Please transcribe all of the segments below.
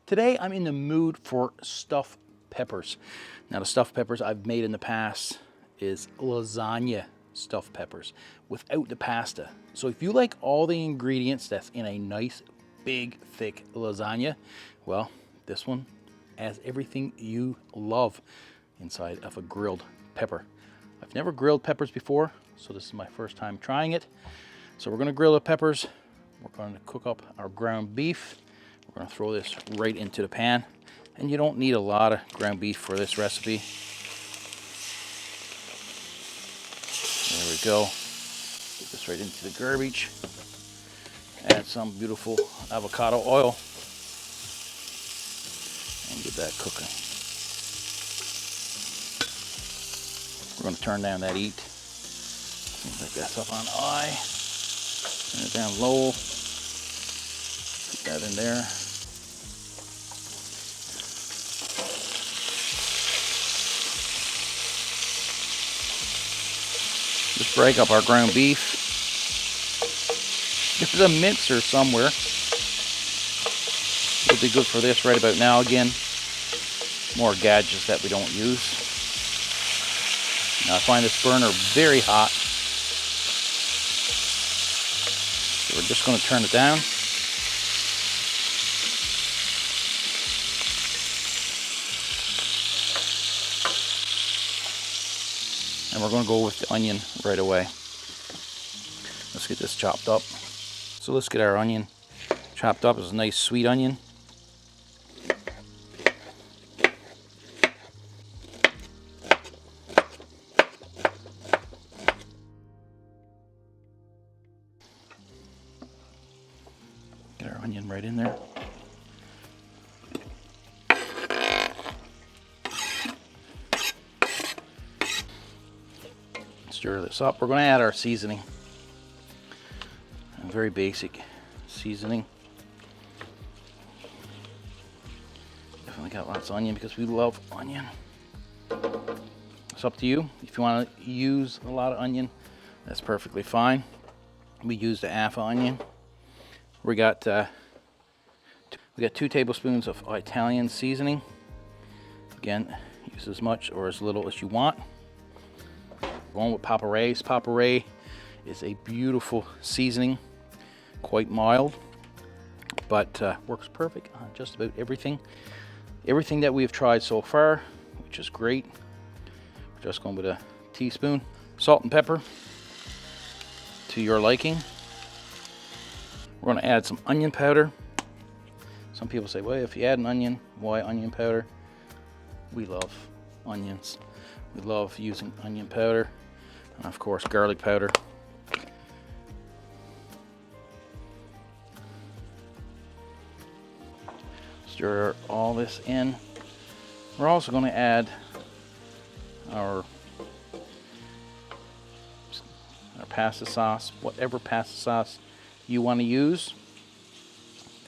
Today I'm in the mood for stuffed peppers. Now the stuffed peppers I've made in the past is lasagna stuffed peppers without the pasta. So if you like all the ingredients that's in a nice big thick lasagna, well, this one has everything you love inside of a grilled pepper. I've never grilled peppers before, so this is my first time trying it. So we're going to grill the peppers. We're going to cook up our ground beef. We're going to throw this right into the pan. And you don't need a lot of ground beef for this recipe. There we go. Get this right into the garbage. Add some beautiful avocado oil. And get that cooking. We're going to turn down that heat. Put this up on high. Turn it down low. Put that in there. Just break up our ground beef. There's a mixer somewhere. It'll be good for this right about now. Again, more gadgets that we don't use. Now I find this burner very hot. So we're just going to turn it down. And we're going to go with the onion right away. Let's get this chopped up. So let's get our onion chopped up. It's a nice sweet onion. Get our onion right in there. Stir this up. We're going to add our seasoning. A very basic seasoning. Definitely got lots of onion because we love onion. It's up to you. If you want to use a lot of onion, that's perfectly fine. We used a half onion. We got 2 tablespoons of Italian seasoning. Again, use as much or as little as you want. Going with paparay. Paparay is a beautiful seasoning, quite mild, but works perfect on just about everything. Everything that we've tried so far, which is great. We're just going with a teaspoon salt and pepper to your liking. We're going to add some onion powder. Some people say, well, if you add an onion, why onion powder? We love onions. We love using onion powder. And of course, garlic powder. Stir all this in. We're also going to add our pasta sauce, whatever pasta sauce you want to use.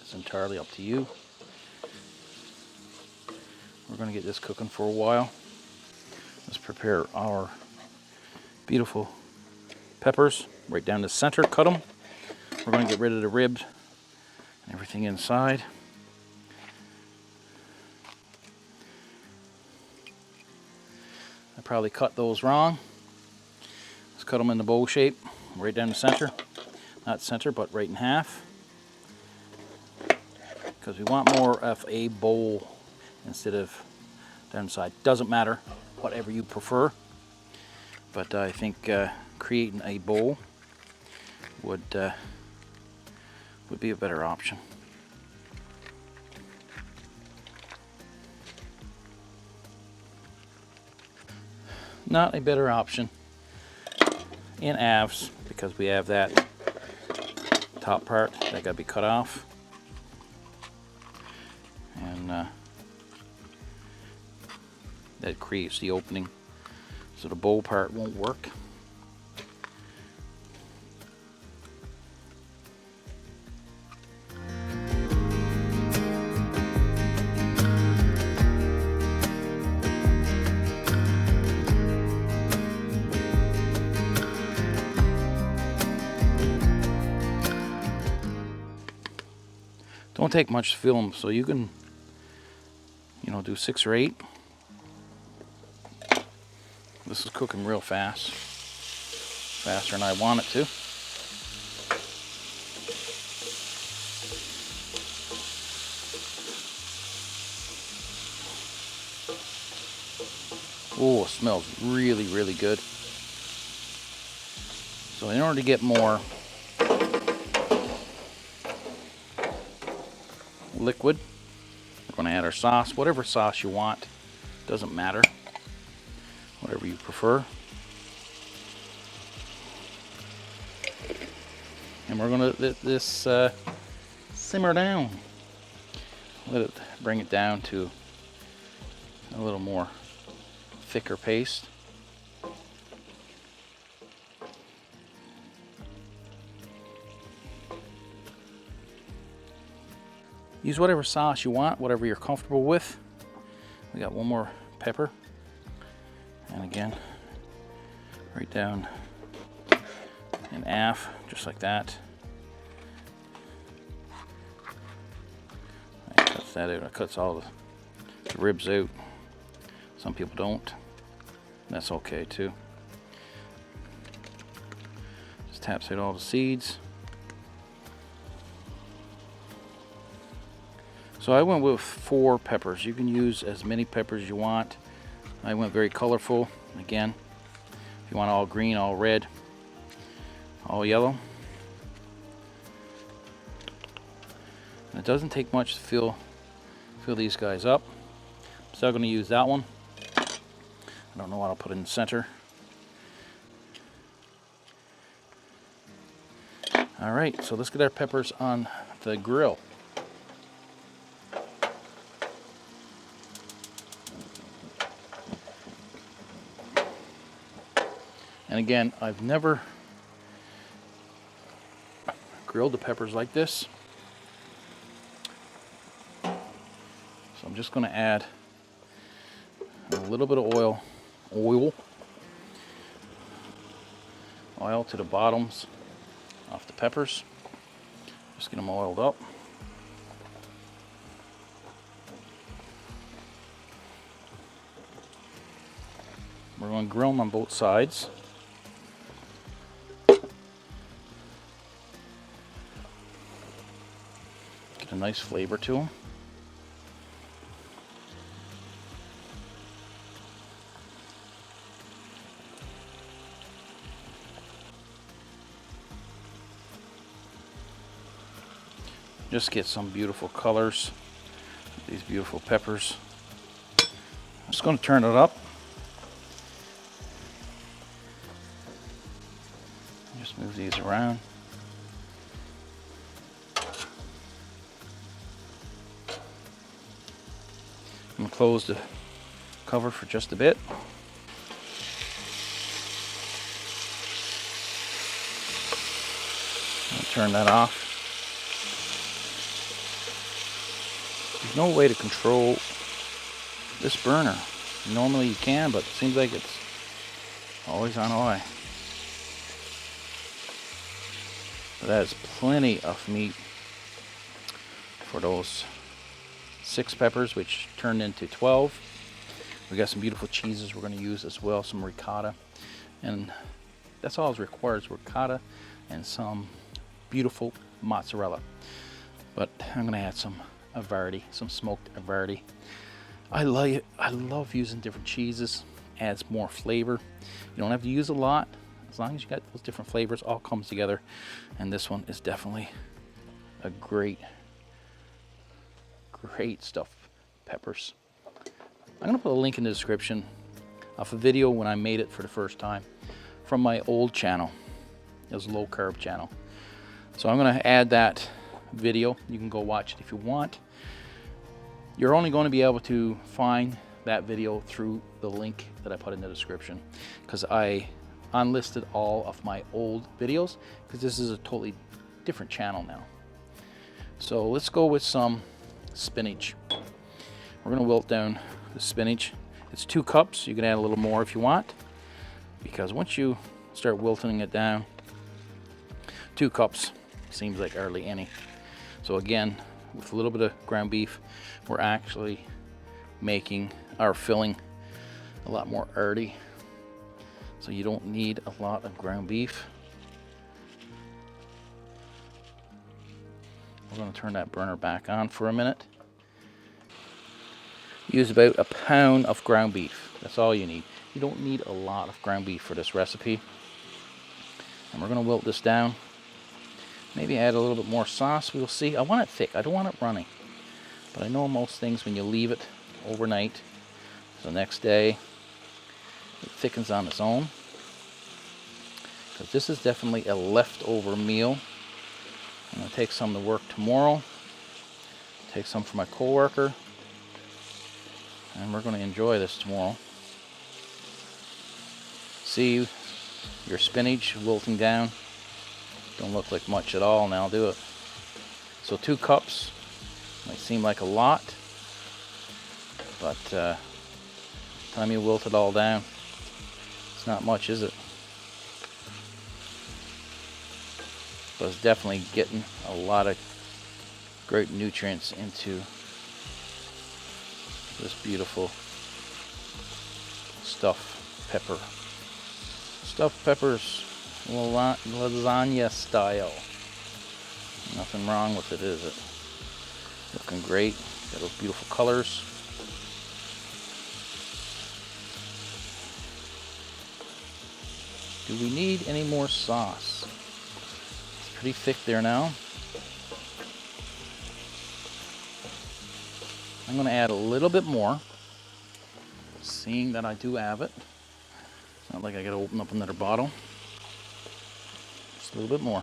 It's entirely up to you. We're going to get this cooking for a while. Let's prepare our beautiful peppers right down the center. Cut them. We're going to get rid of the ribs and everything inside. I probably cut those wrong. Let's cut them in the bowl shape, right down the center. Not center, but right in half. Because we want more of a bowl instead of down the side. Doesn't matter, whatever you prefer. But I think creating a bowl would be a better option. Not a better option in halves because we have that top part that got to be cut off, and that creates the opening, so the bowl part won't work. Don't take much film, so you can you know, do 6 or 8. This is cooking real fast, faster than I want it to. Oh, it smells really, really good. So in order to get more liquid, we're going to add our sauce, whatever sauce you want, doesn't matter, whatever you prefer. And we're going to let this simmer down. Let it bring it down to a little more thicker paste. Use whatever sauce you want, whatever you're comfortable with. We got one more pepper. And again, right down in half, just like that. That cuts that out. It cuts all the ribs out. Some people don't. That's okay too. Just taps out all the seeds. So I went with 4 peppers. You can use as many peppers as you want. I went very colorful. Again, if you want all green, all red, all yellow. And it doesn't take much to fill these guys up. I'm still going to use that one. I don't know what I'll put in the center. All right, so let's get our peppers on the grill. And again, I've never grilled the peppers like this. So I'm just going to add a little bit of oil to the bottoms of the peppers. Just get them oiled up. We're going to grill them on both sides. Get a nice flavor to them. Just get some beautiful colors, these beautiful peppers. I'm just going to turn it up. Just move these around. I'm going to close the cover for just a bit. I'll turn that off. There's no way to control this burner. Normally you can, but it seems like it's always on high. But that is plenty of meat for those 6 peppers, which turned into 12. We got some beautiful cheeses we're going to use as well, some ricotta, and that's all it requires, ricotta and some beautiful mozzarella. But I'm going to add some Havarti, some smoked Havarti. I love using different cheeses. Adds more flavor. You don't have to use a lot, as long as you got those different flavors all comes together. And this one is definitely a great stuff. Peppers. I'm gonna put a link in the description of a video when I made it for the first time from my old channel. It was a low carb channel. So I'm gonna add that video. You can go watch it if you want. You're only going to be able to find that video through the link that I put in the description, because I unlisted all of my old videos because this is a totally different channel now. So let's go with some spinach. We're going to wilt down the spinach. It's 2 cups. You can add a little more if you want, because once you start wilting it down, 2 cups seems like hardly any. So again, with a little bit of ground beef, we're actually making our filling a lot more hearty. So you don't need a lot of ground beef. We're going to turn that burner back on for a minute. Use about a pound of ground beef. That's all you need. You don't need a lot of ground beef for this recipe. And we're going to wilt this down. Maybe add a little bit more sauce. We'll see. I want it thick. I don't want it runny. But I know most things, when you leave it overnight, the next day, it thickens on its own. Because this is definitely a leftover meal. I'm going to take some to work tomorrow. Take some for my coworker. And we're going to enjoy this tomorrow. See your spinach wilting down. Don't look like much at all now, do it? So 2 cups. Might seem like a lot. But time you wilt it all down, it's not much, is it? But it's definitely getting a lot of great nutrients into this beautiful stuffed pepper. Stuffed peppers, lasagna style. Nothing wrong with it, is it? Looking great. Got those beautiful colors. Do we need any more sauce? It's pretty thick there now. I'm going to add a little bit more, seeing that I do have it. It's not like I got to open up another bottle. Just a little bit more.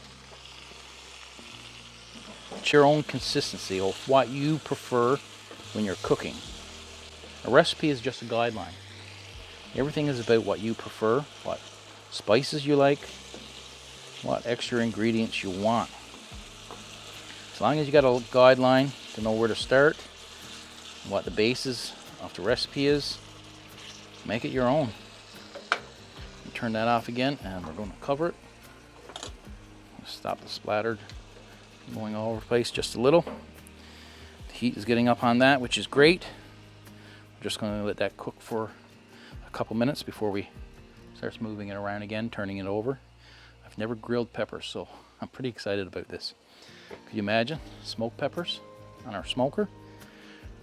It's your own consistency of what you prefer when you're cooking. A recipe is just a guideline. Everything is about what you prefer, what spices you like, what extra ingredients you want. As long as you got a guideline to know where to start, what the basis of the recipe is, make it your own. Turn that off again, and we're going to cover it. Stop the splatter going all over the place just a little. The heat is getting up on that, which is great. We're just going to let that cook for a couple minutes before we start moving it around again, turning it over. I've never grilled peppers, so I'm pretty excited about this. Could you imagine smoked peppers on our smoker?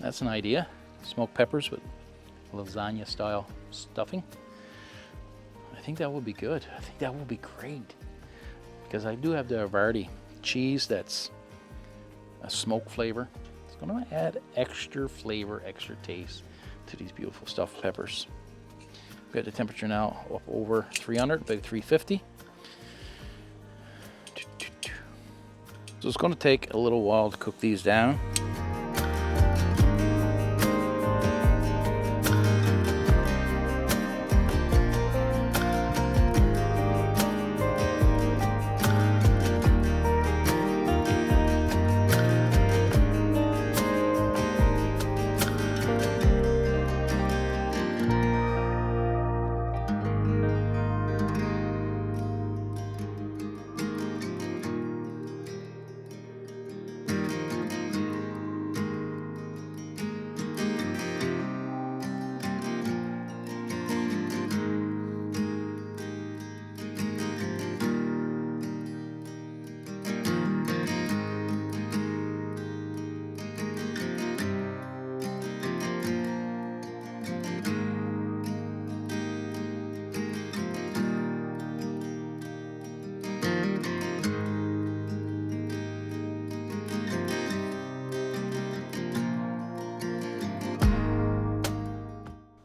That's an idea. Smoked peppers with lasagna style stuffing. I think that would be good. I think that would be great. Because I do have the hearty cheese that's a smoke flavor. It's going to add extra flavor, extra taste to these beautiful stuffed peppers. We've got the temperature now up over 300, about 350. So it's going to take a little while to cook these down.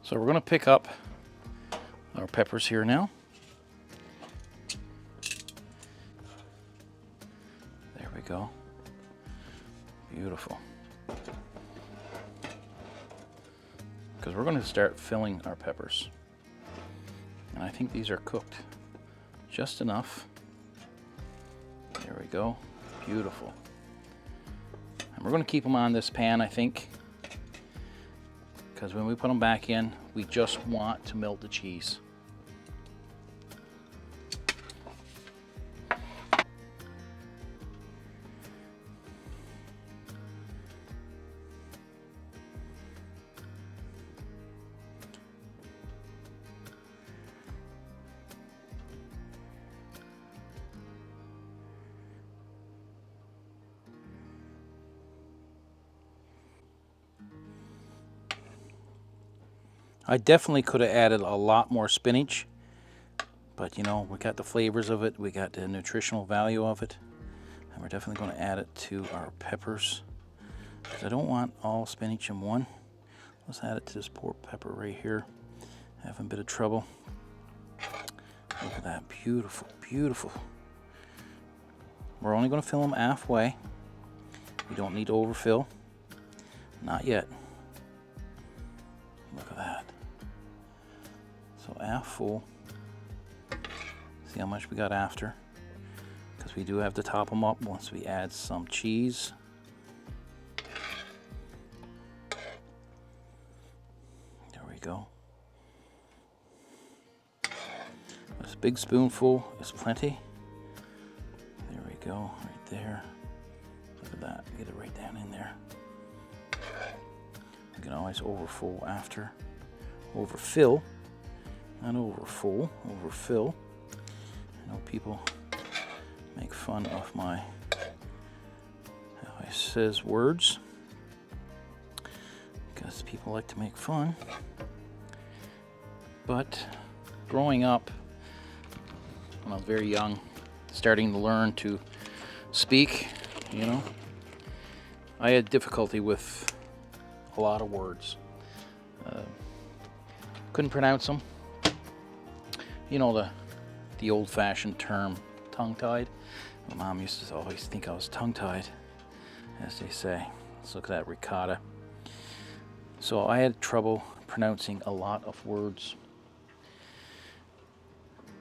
So we're going to pick up our peppers here now. There we go. Beautiful. Because we're going to start filling our peppers. And I think these are cooked just enough. There we go. Beautiful. And we're going to keep them on this pan, I think. Because when we put them back in, we just want to melt the cheese. I definitely could have added a lot more spinach, but you know, we got the flavors of it, we got the nutritional value of it, and we're definitely going to add it to our peppers, because I don't want all spinach in one. Let's add it to this poor pepper right here. Having a bit of trouble. Look at that, beautiful, beautiful. We're only going to fill them halfway. We don't need to overfill. Not yet. Look at that. So half full. See how much we got after. Because we do have to top them up once we add some cheese. There we go. This big spoonful is plenty. There we go, right there. Look at that, get it right down in there. You can always overfill after. Overfill, not overfull, overfill. I know people make fun of my, how I says words, because people like to make fun. But growing up, when I was very young, starting to learn to speak, you know, I had difficulty with a lot of words. Couldn't pronounce them. You know, the old-fashioned term, tongue-tied. My mom used to always think I was tongue-tied, as they say. Let's look at that ricotta. So I had trouble pronouncing a lot of words.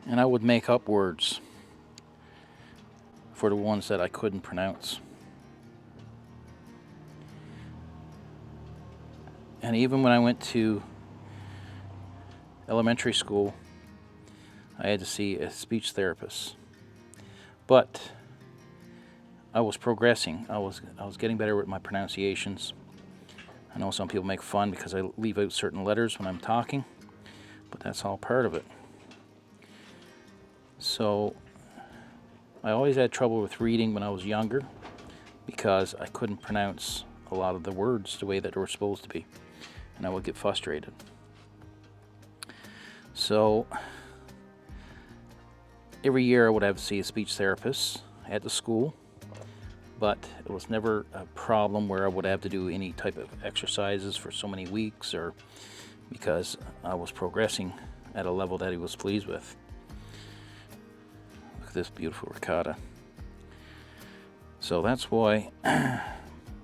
And I would make up words for the ones that I couldn't pronounce. And even when I went to elementary school, I had to see a speech therapist. But I was progressing. I was getting better with my pronunciations. I know some people make fun because I leave out certain letters when I'm talking, but that's all part of it. So I always had trouble with reading when I was younger because I couldn't pronounce a lot of the words the way that they were supposed to be, and I would get frustrated. So every year I would have to see a speech therapist at the school, but it was never a problem where I would have to do any type of exercises for so many weeks, or because I was progressing at a level that he was pleased with. Look at this beautiful ricotta. So that's why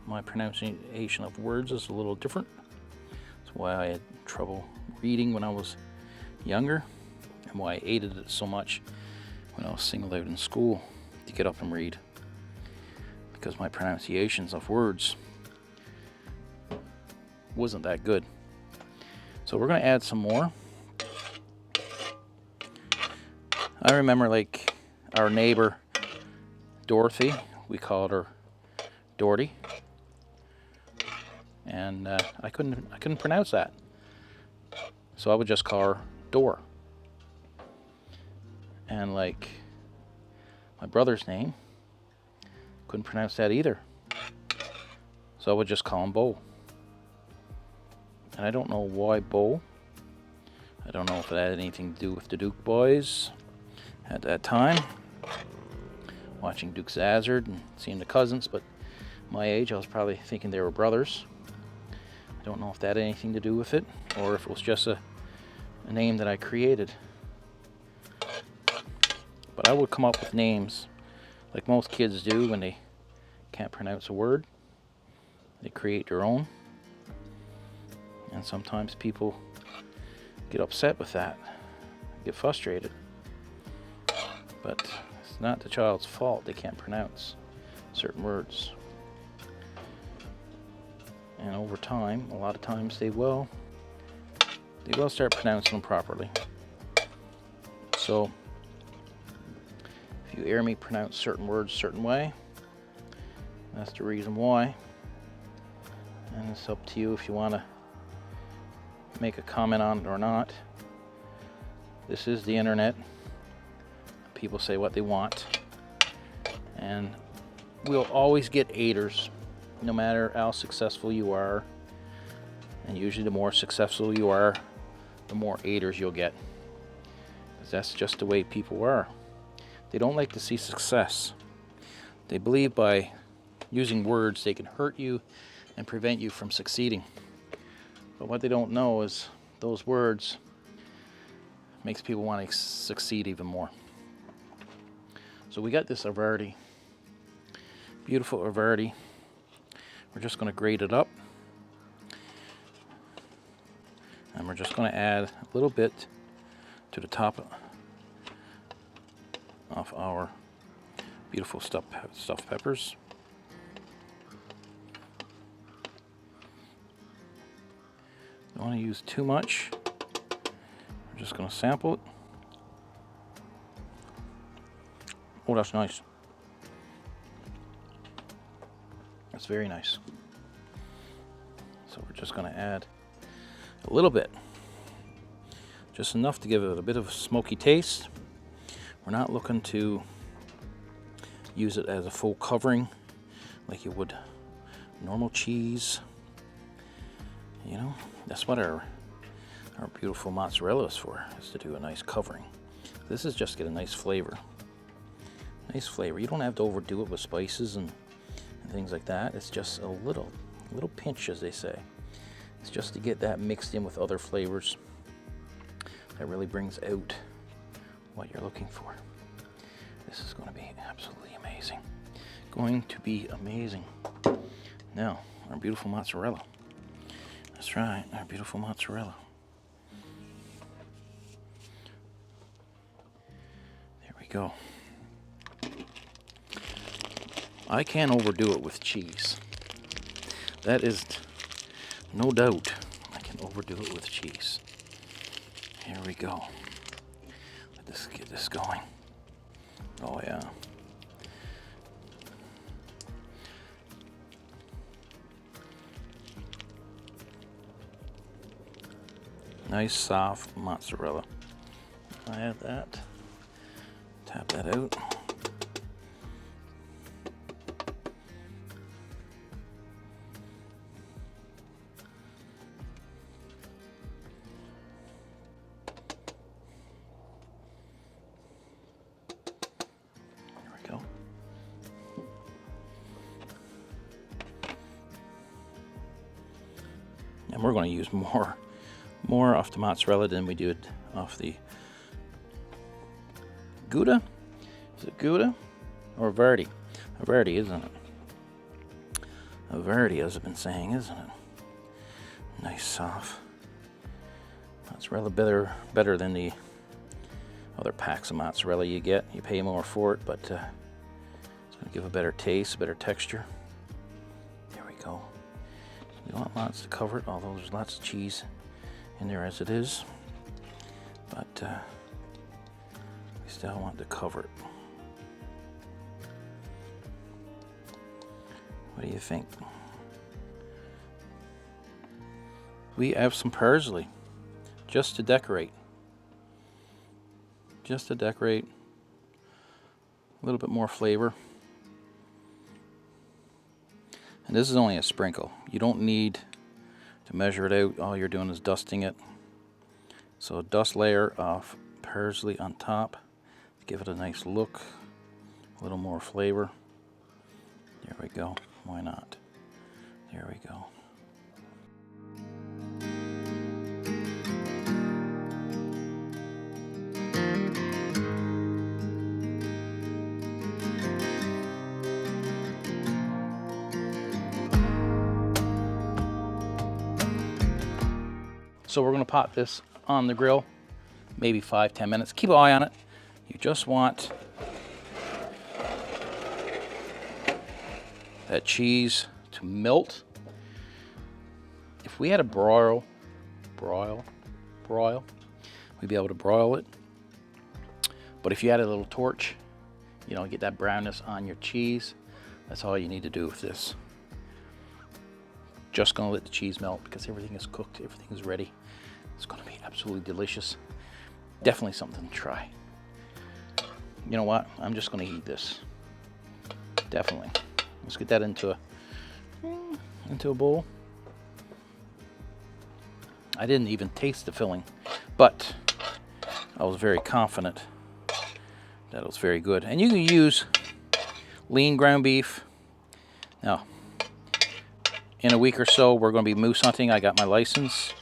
my pronunciation of words is a little different. That's why I had trouble reading when I was younger, and why I hated it so much when I was singled out in school to get up and read, because my pronunciations of words wasn't that good. So we're going to add some more. I remember, like, our neighbor Dorothy, we called her Dorty, and I couldn't pronounce that, so I would just call her Door. And like my brother's name, couldn't pronounce that either, so I would just call him Bo. And I don't know why Bo. I don't know if it had anything to do with the Duke boys at that time, watching Duke's Hazzard and seeing the cousins, but my age I was probably thinking they were brothers. I don't know if that had anything to do with it, or if it was just a name that I created. But I would come up with names like most kids do when they can't pronounce a word. They create their own. And sometimes people get upset with that, get frustrated. But it's not the child's fault they can't pronounce certain words. And over time, a lot of times they will start pronouncing them properly. So if you hear me pronounce certain words a certain way, that's the reason why. And it's up to you if you want to make a comment on it or not. This is the internet. People say what they want, and we'll always get haters, no matter how successful you are. And usually the more successful you are, the more haters you'll get. Because that's just the way people are. They don't like to see success. They believe by using words they can hurt you and prevent you from succeeding. But what they don't know is those words makes people want to succeed even more. So we got this hearty, beautiful hearty. We're just going to grate it up. And we're just going to add a little bit to the top of our beautiful stuffed peppers. Don't want to use too much. I'm just going to sample it. Oh, that's nice. That's very nice. So we're just going to add a little bit. Just enough to give it a bit of a smoky taste. We're not looking to use it as a full covering like you would normal cheese. You know, that's what our beautiful mozzarella is for, is to do a nice covering. This is just to get a nice flavor. Nice flavor. You don't have to overdo it with spices and things like that. It's just a little pinch, as they say. It's just to get that mixed in with other flavors that really brings out what you're looking for. This is going to be absolutely amazing. Going to be amazing. Now, our beautiful mozzarella. That's right, our beautiful mozzarella. There we go. I can't overdo it with cheese. That is no doubt. I can overdo it with cheese. Here we go. Let's get this going. Oh yeah. Nice soft mozzarella. I have that. Tap that out. There we go. And we're going to use more off the mozzarella than we did off the Gouda. Is it Gouda or Verdi? Verdi, isn't it? Verdi, as I've been saying, isn't it? Nice soft mozzarella, better than the other packs of mozzarella you get. You pay more for it, but it's going to give a better taste, a better texture. There we go. We want lots to cover it, although there's lots of cheese in there as it is, but we still want to cover it. What do you think? We have some parsley just to decorate. Just to decorate. A little bit more flavor. And this is only a sprinkle. You don't need to measure it out. All you're doing is dusting it. So a dust layer of parsley on top to give it a nice look, a little more flavor. There we go. Why not? There we go. So we're going to pop this on the grill, maybe 5-10 minutes. Keep an eye on it. You just want that cheese to melt. If we had a broil, we'd be able to broil it. But if you had a little torch, you know, get that brownness on your cheese. That's all you need to do with this. Just gonna let the cheese melt because everything is cooked, everything is ready. It's gonna be absolutely delicious. Definitely something to try. You know what? I'm just gonna eat this. Definitely. Let's get that into a bowl. I didn't even taste the filling but I was very confident that it was very good. And you can use lean ground beef. Now, in a week or so, we're going to be moose hunting. I got my license.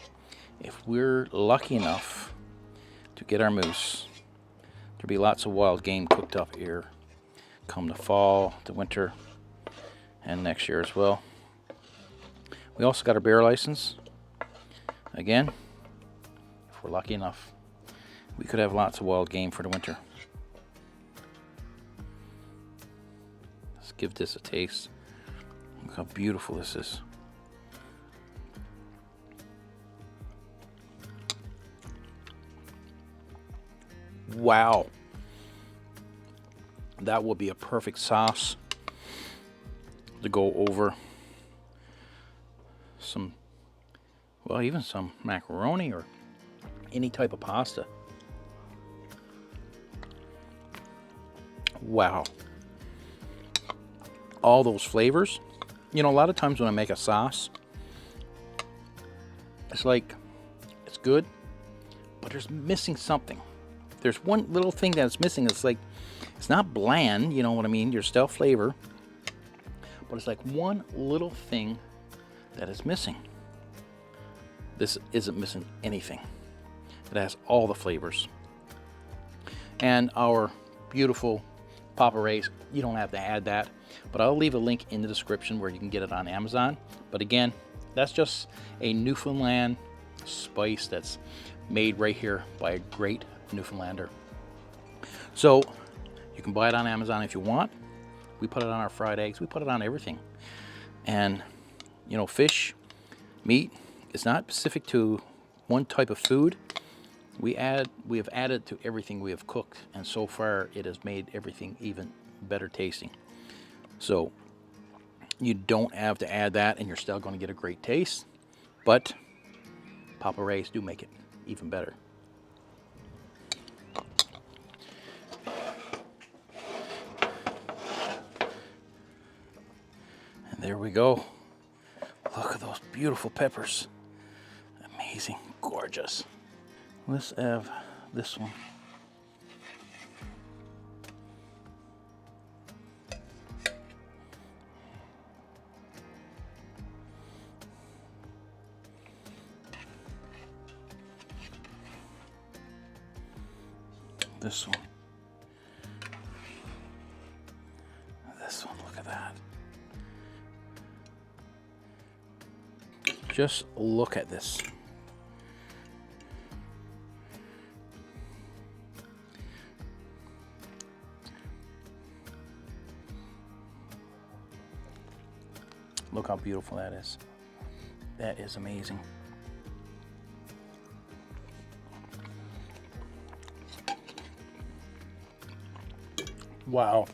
If we're lucky enough to get our moose, there'll be lots of wild game cooked up here come the fall, the winter, and next year as well. We also got our bear license. Again, if we're lucky enough, we could have lots of wild game for the winter. Let's give this a taste. Look how beautiful this is. Wow. That would be a perfect sauce to go over some, well, even some macaroni or any type of pasta. Wow. All those flavors. You know, a lot of times when I make a sauce, it's like, it's good, but there's missing something. There's one little thing that's missing. It's like, it's not bland, you know what I mean? There's still flavor, but it's like one little thing that is missing. This isn't missing anything. It has all the flavors. And our beautiful Papa Ray's, you don't have to add that, but I'll leave a link in the description where you can get it on Amazon. But again, that's just a Newfoundland spice that's made right here by a great Newfoundlander. So you can buy it on Amazon if you want. We put it on our fried eggs. We put it on everything. And you know, fish, meat, it's not specific to one type of food. We have added to everything we have cooked, and so far it has made everything even better tasting. So you don't have to add that and you're still going to get a great taste, but Papa Ray's do make it even better. And there we go. Look at those beautiful peppers. Amazing, gorgeous. Let's have this one. This one. This one, look at that. Just look at this. Look how beautiful that is. That is amazing. Wow.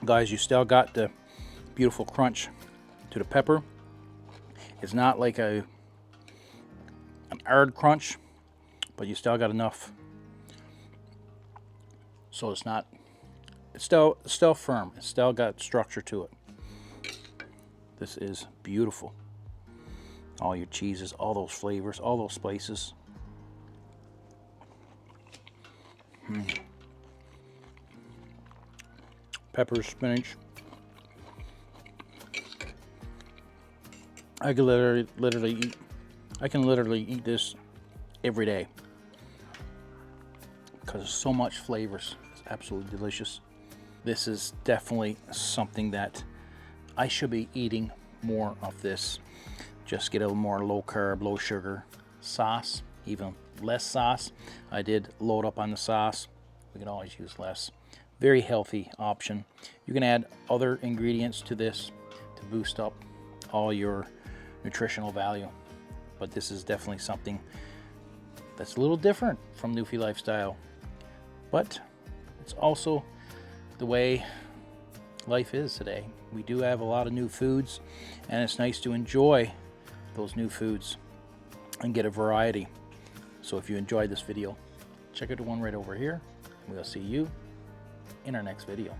Guys, you still got the beautiful crunch to the pepper. It's not like an hard crunch, but you still got enough. So it's still firm. It's still got structure to it. This is beautiful. All your cheeses, all those flavors, all those spices. Peppers, spinach. I can literally eat this every day because there's so much flavors. It's absolutely delicious. This is definitely something that I should be eating more of this. Just get a little more low carb, low sugar sauce, even less sauce. I did load up on the sauce. We can always use less. Very healthy option. You can add other ingredients to this to boost up all your nutritional value. But this is definitely something that's a little different from Newfie lifestyle. But it's also the way life is today. We do have a lot of new foods, and it's nice to enjoy those new foods and get a variety. So if you enjoyed this video, check out the one right over here. We'll see you in our next video.